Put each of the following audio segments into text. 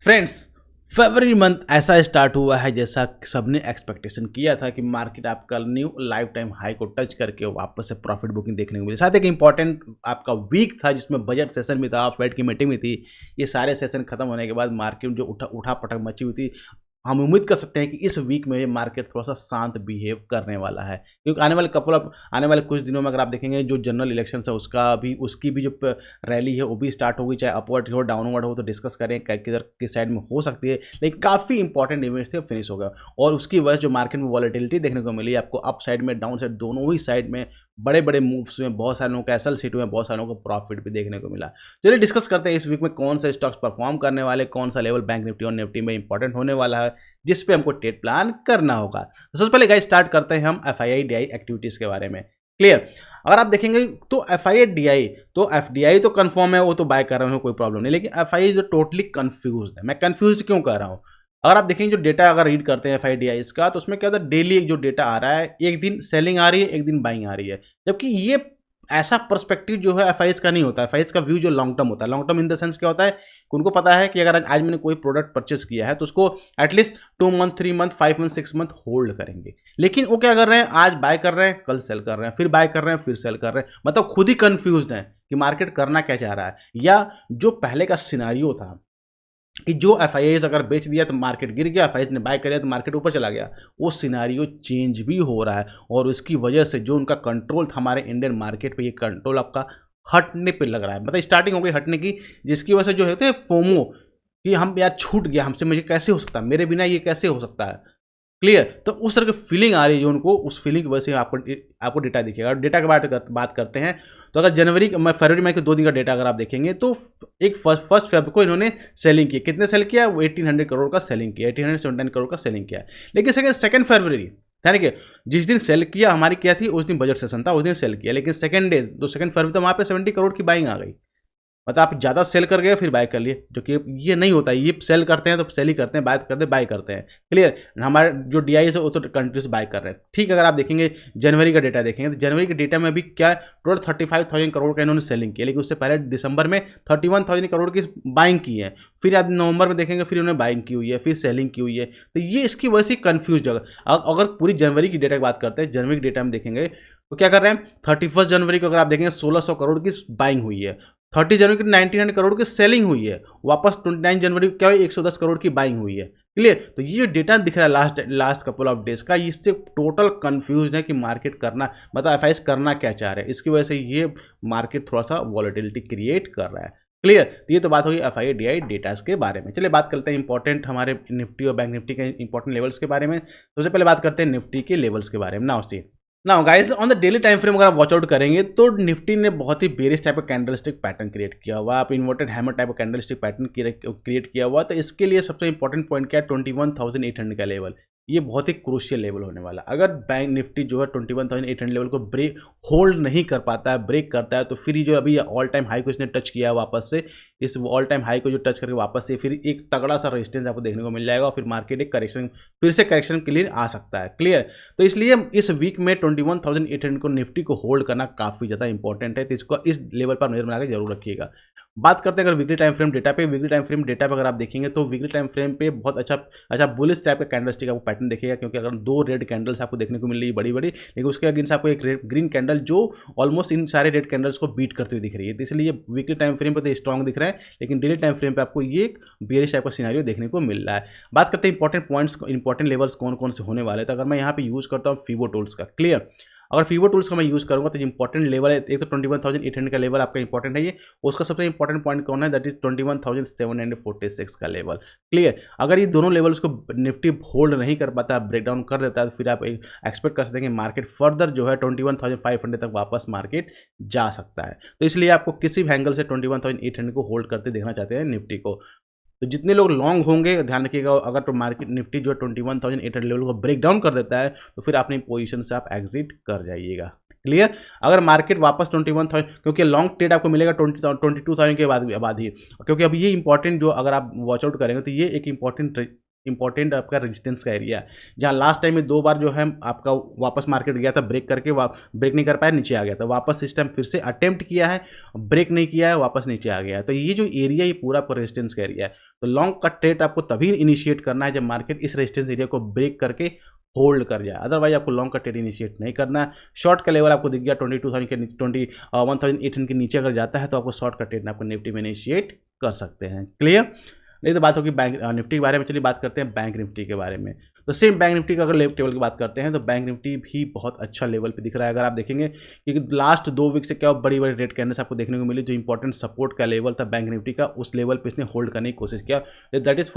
Friends, फरवरी month ऐसा start हुआ है जैसा सबने एक्सपेक्टेशन किया था कि मार्केट आपका न्यू लाइफ टाइम हाई को टच करके वापस से प्रॉफिट बुकिंग देखने को मिली। साथ एक इंपॉर्टेंट आपका वीक था जिसमें बजट सेशन भी था, फेड की मीटिंग भी थी। ये सारे सेशन खत्म होने के बाद मार्केट जो उठा पटक मची हुई थी, हम उम्मीद कर सकते हैं कि इस वीक में ये मार्केट थोड़ा सा शांत बिहेव करने वाला है, क्योंकि आने वाले कुछ दिनों में अगर आप देखेंगे जो जनरल इलेक्शन है उसकी भी जो रैली है वो भी स्टार्ट होगी। चाहे अपवर्ड हो डाउनवर्ड हो तो डिस्कस करें किधर किस साइड में हो सकती है, लेकिन काफ़ी इंपॉर्टेंट इवेंट्स थे फिनिश हो गया। और उसकी वजह जो मार्केट में वॉलेटिलिटी देखने को मिली, आपको अप साइड में डाउन साइड दोनों ही साइड में बड़े बड़े मूव्स हुए, बहुत सारे लोगों का एसएल सीट हुए, बहुत सारे लोगों को प्रॉफिट भी देखने को मिला। चलिए डिस्कस करते हैं इस वीक में कौन से स्टॉक्स परफॉर्म करने वाले, कौन सा लेवल बैंक निफ्टी और निफ्टी में इंपॉर्टेंट होने वाला है जिस पे हमको ट्रेड प्लान करना होगा। तो सबसे पहले गाइस स्टार्ट करते हैं हम एफआईआई डीआई एक्टिविटीज के बारे में। क्लियर, अगर आप देखेंगे तो एफआईआई डीआई तो एफडीआई तो कंफर्म है, वो तो बाय कर रहे हो, कोई प्रॉब्लम नहीं, लेकिन एफआईआई जो टोटली कंफ्यूज है। मैं कंफ्यूज क्यों कर रहा हूँ? अगर आप देखेंगे जो डेटा अगर रीड करते हैं एफआईडीआई इसका, तो उसमें क्या होता है, डेली जो डेटा आ रहा है, एक दिन सेलिंग आ रही है, एक दिन बाइंग आ रही है। जबकि ये ऐसा पर्सपेक्टिव जो है एफआईएस का नहीं होता है। एफआईएस का व्यू जो लॉन्ग टर्म होता है, long term in the sense क्या होता है कि उनको पता है कि अगर आज मैंने कोई प्रोडक्ट परचेस किया है तो उसको at least 2 month, 3 month, 5 month, 6 month hold करेंगे। लेकिन वो क्या कर रहे हैं, आज बाय कर रहे हैं, कल सेल कर रहे हैं, फिर बाय कर रहे हैं, फिर सेल कर रहे हैं। मतलब खुद ही कंफ्यूज है कि मार्केट करना क्या चाह रहा है। या जो पहले का सिनारियो था कि जो एफआईआईज अगर बेच दिया तो मार्केट गिर गया, एफआईआईज ने बाय कर लिया तो मार्केट ऊपर चला गया, वो सिनारियो चेंज भी हो रहा है। और उसकी वजह से जो उनका कंट्रोल था हमारे इंडियन मार्केट पे, ये कंट्रोल आपका हटने पे लग रहा है। मतलब स्टार्टिंग हो गई हटने की, जिसकी वजह से जो है फोमो कि हम यार छूट गया हमसे, मुझे कैसे हो सकता है, मेरे बिना ये कैसे हो सकता है। क्लियर, तो उस तरह की फीलिंग आ रही है जो उनको, उस फीलिंग की वजह से आपको डेटा दिखेगा। डेटा की बात करते हैं तो अगर फरवरी में के 2 दिन का डेटा अगर आप देखेंगे तो एक फर्स्ट फेब को इन्होंने सेलिंग की, कितने सेल किया, 1800 करोड़ का सेलिंग किया, 1879 करोड़ का सेलिंग किया। लेकिन सेकंड फरवरी यानी कि जिस दिन सेल किया हमारी क्या थी, उस दिन बजट सेशन था, उस दिन सेल किया। लेकिन सेकंड फरवरी तो वहाँ पे 70 करोड़ की बाइंग आ गई। मतलब आप ज़्यादा सेल कर गए फिर बाय कर लिए, जो कि ये नहीं होता है। ये सेल करते हैं तो सेल ही करते हैं, बाय करते हैं। क्लियर, हमारे जो डीआई है वो तो कंट्रीज बाय कर रहे हैं। ठीक, अगर आप देखेंगे जनवरी का डेटा देखेंगे तो जनवरी के डेटा में भी क्या टोटल 35,000 करोड़ का इन्होंने सेलिंग किया, लेकिन उससे पहले दिसंबर में 31,000 करोड़ की बाइंग की है। फिर आप नवंबर में देखेंगे फिर उन्होंने बाइंग की हुई है, फिर सेलिंग की हुई है। तो ये इसकी वजह से कंफ्यूज जगह। अगर पूरी जनवरी की डेटा की बात करते हैं, जनवरी के डेटा में देखेंगे तो क्या कर रहे हैं, 31 जनवरी को अगर आप देखेंगे 1600 करोड़ की बाइंग हुई है, 30 जनवरी को 99 करोड़ की सेलिंग हुई है, वापस 29 जनवरी को क्या हुई, 110 करोड़ की बाइंग हुई है। क्लियर, तो ये डेटा दिख रहा है लास्ट कपल ऑफ डेज का, इससे टोटल कंफ्यूज है कि मार्केट करना, मतलब एफआईएस करना क्या चाह रहे हैं। इसकी वजह से ये मार्केट थोड़ा सा वॉलेटिलिटी क्रिएट कर रहा है। क्लियर, तो ये तो बात होगी एफआईडीआई डेटा के बारे में। चलिए बात करते हैं इंपॉर्टेंट हमारे निफ्टी और बैंक निफ्टी के इंपॉर्टेंट लेवल्स के बारे में। सबसे पहले बात करते हैं निफ्टी के लेवल्स के बारे में। Now guys, on the daily time frame अगर आप वॉच आउट करेंगे तो निफ्टी ने बहुत ही बेरिश टाइप का कैंडलस्टिक पैटर्न क्रिएट किया हुआ, आप इन्वर्टेड हैमर टाइप का कैंडलस्टिक पैटर्न क्रिएट किया हुआ। तो इसके लिए सबसे इंपॉर्टेंट पॉइंट क्या है, 21,800 का लेवल। ये बहुत ही क्रूशियल लेवल होने वाला। अगर बैंक निफ्टी जो है 21,800 लेवल को ब्रेक होल्ड नहीं कर पाता है, ब्रेक करता है, तो फिर जो अभी ऑल टाइम हाई को इसने टच किया है वापस से, इस ऑल टाइम हाई को जो टच करके वापस से फिर एक तगड़ा सा रेजिस्टेंस आपको देखने को मिल जाएगा और फिर मार्केट एक करेक्शन, फिर से करेक्शन के लिए आ सकता है। क्लियर, तो इसलिए इस वीक में 21,800 को निफ्टी को होल्ड करना काफ़ी ज़्यादा इंपॉर्टेंट है। तो इसको इस लेवल पर नजर बना के जरूर रखिएगा। बात करते हैं अगर वीकली टाइम फ्रेम डेटा पे, वीकली टाइम फ्रेम डेटा पे अगर आप देखेंगे तो वीकली टाइम फ्रेम पे बहुत अच्छा बुलिश टाइप का कैंडलस्टिक आपको पैटर्न देखिएगा, क्योंकि अगर 2 रेड कैंडल्स आपको देखने को मिल रही है बड़ी बड़ी, लेकिन उसके अगेंस्ट आपको एक ग्रीन कैंडल जो ऑलमोस्ट इन सारे रेड कैंडल्स को बीट करते हुए दिख रही है। तो इसलिए वीकली टाइम फ्रेम पर तो स्ट्रॉन्ग दिख रहा है, लेकिन डेली टाइम फ्रेम पे आपको ये एक बेरिश टाइप का सिनारियो देखने को मिल रहा है। बात करते हैं इंपॉर्टेंट पॉइंट्स, इंपॉर्टेंट लेवल्स कौन कौन से होने वाले। तो अगर मैं यहाँ पे यूज़ करता हूँ फीबो टूल्स का, क्लियर, अगर फीबो टूल्स का मैं यूज़ करूँगा तो इंपॉर्टेंट लेवल है, एक तो 21,800 का लेवल आपका इंपॉर्टेंट है ये। उसका सबसे इंपॉर्टेंट पॉइंट कौन है, दैट इज 21,746 का लेवल। क्लियर, अगर ये दोनों लेवल्स को निफ्टी होल्ड नहीं कर पाता, ब्रेक डाउन कर देता है, तो फिर आप एक्सपेक्ट कर सकते हैं कि मार्केट फर्दर जो है 21,500 तक वापस मार्केट जा सकता है। तो इसलिए आपको किसी भी एंगल से 21,800 को होल्ड करते देखना चाहते हैं निफ्टी को। तो जितने लोग लॉन्ग होंगे ध्यान रखिएगा, अगर तो मार्केट निफ्टी जो 21,800 लेवल को ब्रेक डाउन कर देता है तो फिर अपनी पोजीशन से आप एग्जिट कर जाइएगा। क्लियर, अगर मार्केट वापस 21,000, क्योंकि लॉन्ग ट्रेड आपको मिलेगा 22,000 के बाद ही, क्योंकि अब ये इंपॉर्टेंट जो अगर आप वॉच आउट करेंगे तो ये एक इंपॉर्टेंट इंपॉर्टेंट आपका रेजिस्टेंस का एरिया है, जहाँ लास्ट टाइम में 2 बार जो है आपका वापस मार्केट गया था, ब्रेक करके ब्रेक नहीं कर पाया, नीचे आ गया था, वापस इस टाइम फिर से अटेम्प्ट किया है, ब्रेक नहीं किया है, वापस नीचे आ गया है। तो ये जो एरिया ये पूरा आपका रेजिस्टेंस का एरिया है। तो लॉन्ग का ट्रेड आपको तभी इनिशिएट करना है जब मार्केट इस रेजिस्टेंस एरिया को ब्रेक करके होल्ड कर जाए, अदरवाइज आपको लॉन्ग का ट्रेड इनिशिएट नहीं करना है। शॉर्ट का लेवल आपको दिख गया 22,000 के 21,800 के नीचे अगर जाता है तो आपको शॉर्ट का ट्रेड आपको निफ्टी में इनिशिएट कर सकते हैं। क्लियर? नहीं तो बात होगी बैंक निफ्टी के बारे में। चलिए बात करते हैं बैंक निफ्टी के बारे में। तो सेम बैंक निफ्टी का अगर लेवल टेबल की बात करते हैं तो बैंक निफ्टी भी बहुत अच्छा लेवल पे दिख रहा है। अगर आप देखेंगे कि लास्ट 2 वीक से क्या बड़ी बड़ी रेड कैंडल्स आपको देखने को मिली, जो इंपॉर्टेंट सपोर्ट का लेवल था बैंक निफ्टी का, उस लेवल पे इसने होल्ड करने की कोशिश किया, दैट इज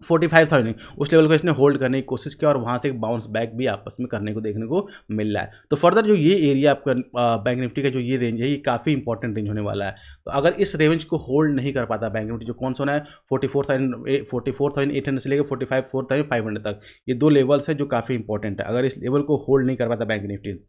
45,000 उस लेवल को इसने होल्ड करने की कोशिश किया और वहाँ से एक बाउंस बैक भी आपस में करने को देखने को मिल रहा है। तो फर्दर जो ये एरिया आपका बैंक निफ्टी का जो ये रेंज है, ये काफ़ी इंपॉर्टेंट रेंज होने वाला है। तो अगर इस रेंज को होल्ड नहीं कर पाता बैंक निफ्टी, जो कौन सा है 44,800 से लेकर 45,500 तक, ये 2 लेवल्स है जो काफ़ी इंपॉर्टेंट है। अगर इस लेवल को होल्ड नहीं कर पाता बैंक निफ्टी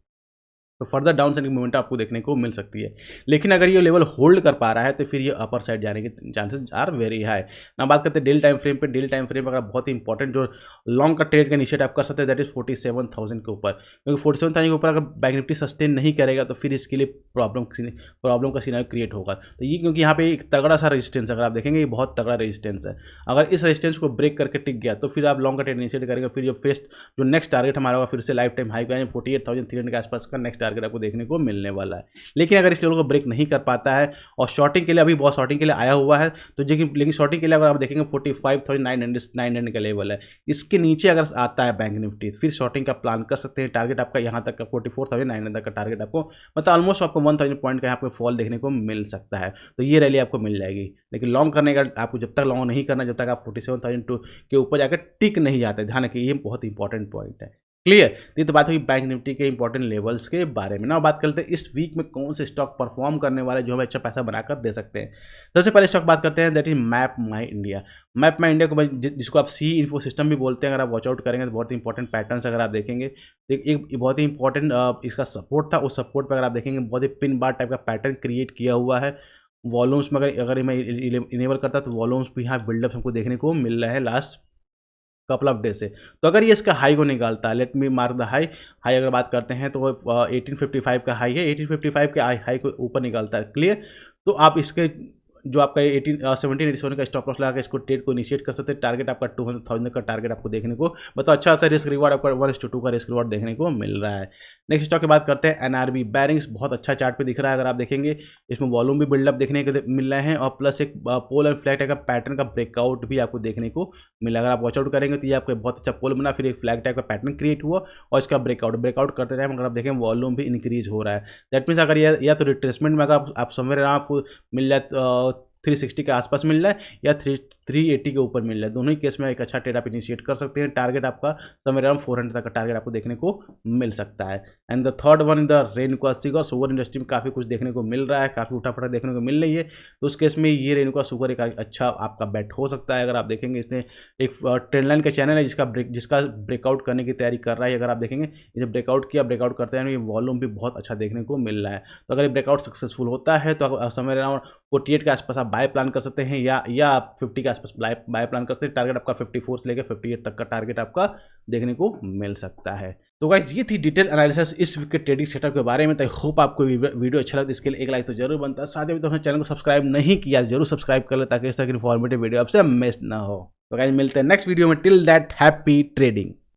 तो फर्दर डाउन साइड मूवमेंट आपको देखने को मिल सकती है। लेकिन अगर ये लेवल होल्ड कर पा रहा है तो फिर ये अपर साइड जाने के चांसेस आर वेरी हाई। ना बात करते हैं डेली टाइम फ्रेम पे। डेली टाइम फ्रेम पर अगर बहुत ही इंपॉर्टेंट जो लॉन्ग का ट्रेड का इनिशिएट आप कर सकते हैं, दैट इज 47,000 के ऊपर, क्योंकि 47,000 के ऊपर अगर बैंक निफ्टी सस्टेन नहीं करेगा तो फिर इसके लिए प्रॉब्लम का सिनेरियो क्रिएट होगा। तो ये क्योंकि यहाँ पे एक तगड़ा सा रेजिस्टेंस, अगर आप देखेंगे ये बहुत तगड़ा रेजिस्टेंस है। अगर इस रेजिस्टेंस को ब्रेक करके टिक गया तो फिर आप लॉन्ग का ट्रेड इनिशिएट करेंगे, फिर जो नेक्स्ट टारगेट हमारा होगा फिर से लाइफ टाइम हाई का 48,300 के आसपास का नेक्स्ट टारगेट आपको देखने को मिलने वाला है। लेकिन अगर इस लेवल को ब्रेक नहीं कर पाता है और शॉर्टिंग के लिए अभी बहुत शॉर्टिंग के लिए आया हुआ है, तो लेकिन शॉर्टिंग के लिए अगर आप देखेंगे 45,900 का लेवल है, इसके नीचे अगर आता है बैंक निफ्टी फिर शॉर्टिंग का प्लान कर सकते हैं। टारगेट आपका यहाँ तक का 44,900 का टारगेट आपको, मतलब ऑलमोस्ट आपको 1,000 पॉइंट का यहाँ पे फॉल देखने को मिल सकता है। तो ये रैली आपको मिल जाएगी। लेकिन लॉन्ग करने का आपको जब तक लॉन्ग नहीं करना, जब तक आप 47,000 के ऊपर जाकर टिक नहीं जाते। ध्यान रखिए, ये बहुत इंपॉर्टेंट पॉइंट है। क्लियर? ये तो बात हुई बैंक निफ्टी के इंपॉर्टेंट लेवल्स के बारे में। ना बात करते हैं इस वीक में कौन से स्टॉक परफॉर्म करने वाले जो हमें अच्छा पैसा बनाकर दे सकते हैं। सबसे पहले स्टॉक बात करते हैं, that is map my India. Map my India को जिसको आप सी इन्फो सिस्टम भी बोलते हैं, अगर आप वॉचआउट करेंगे तो बहुत ही इंपॉर्टेंट पैटर्न्स अगर आप देखेंगे, एक बहुत ही इंपॉर्टेंट इसका सपोर्ट था, उस सपोर्ट पर अगर आप देखेंगे बहुत ही पिन बार टाइप का पैटर्न क्रिएट किया हुआ है। वॉल्यूम्स में अगर मैं इनेबल करता तो वॉल्यूम्स भी यहाँ बिल्डअप हमको देखने को मिल रहा है लास्ट कपल ऑफ डे से। तो अगर ये इसका हाई को निकालता है, let me mark the high अगर बात करते हैं तो 1855 का हाई है, 1855 के हाई को ऊपर निकालता है। क्लियर? तो आप इसके जो आपका 1787 का स्टॉप लॉस लगा इसको ट्रेड को इनिशिएट कर सकते हैं। टारगेट आपका 200,000 का टारगेट आपको देखने को, मतलब अच्छा सा रिस्क रिवार्ड आपका 1:2 का रिस्क रिवार्ड देखने को मिल रहा है। नेक्स्ट स्टॉक की बात करते हैं एनआरबी बैरिंग्स। बहुत अच्छा चार्ट पे दिख रहा है, अगर आप देखेंगे इसमें वॉल्यूम भी बिल्डअप देखने को मिल रहे हैं और प्लस एक पोल एंड फ्लैग टाइप का पैटर्न का ब्रेकआउट भी आपको देखने को मिला। अगर आप वॉचआउट करेंगे तो ये आपको बहुत अच्छा पोल बना, फिर एक फ्लैग टाइप का पैटर्न क्रिएट हुआ और इसका ब्रेकआउट करते टाइम अगर आप देखें वॉल्यूम भी इंक्रीज हो रहा है। दैट मीन्स अगर या तो रिट्रेसमेंट में अगर आप समझ रहे हैं आपको मिल जाए 360 के आसपास मिल रहा है या 380 के ऊपर मिल रहा है, दोनों ही केस में एक अच्छा ट्रेड आप इनिशिएट कर सकते हैं। टारगेट आपका समवेयर अराउंड 400 तक का टारगेट आपको देखने को मिल सकता है। And the third one in the Renuka sugar. Sugar industry में काफ़ी कुछ देखने को मिल रहा है, काफ़ी उठाफटा देखने को मिल रही है, तो उस केस में ये रेनुका शुगर एक अच्छा आपका बेट हो सकता है। अगर आप देखेंगे इसने एक ट्रेंड लाइन का चैनल है जिसका ब्रेकआउट करने की तैयारी कर रहा है। अगर आप देखेंगे इसे ब्रेकआउट करते हैं, वॉल्यूम भी बहुत अच्छा देखने को मिल रहा है। तो अगर ये ब्रेकआउट सक्सेसफुल होता है तो समवेयर अराउंड 48 के आसपास आप बाय प्लान कर सकते हैं या आप 50 के आसपास बाय प्लान करते हैं। टारगेट आपका 54 से लेकर 58 तक का टारगेट आपका देखने को मिल सकता है। तो गाइस ये थी डिटेल एनालिसिस इस वीक के ट्रेडिंग सेटअप के बारे में। तो आई होप आपको वीडियो अच्छा लगा, इसके लिए एक लाइक तो जरूर बनता है। साथ ही तो अपने चैनल को सब्सक्राइब नहीं किया जरूर सब्सक्राइब कर ले ताकि इस तरह की इन्फॉर्मेटिव वीडियो आपसे मिस ना हो। तो गाइस मिलते हैं नेक्स्ट वीडियो में। Till that happy trading.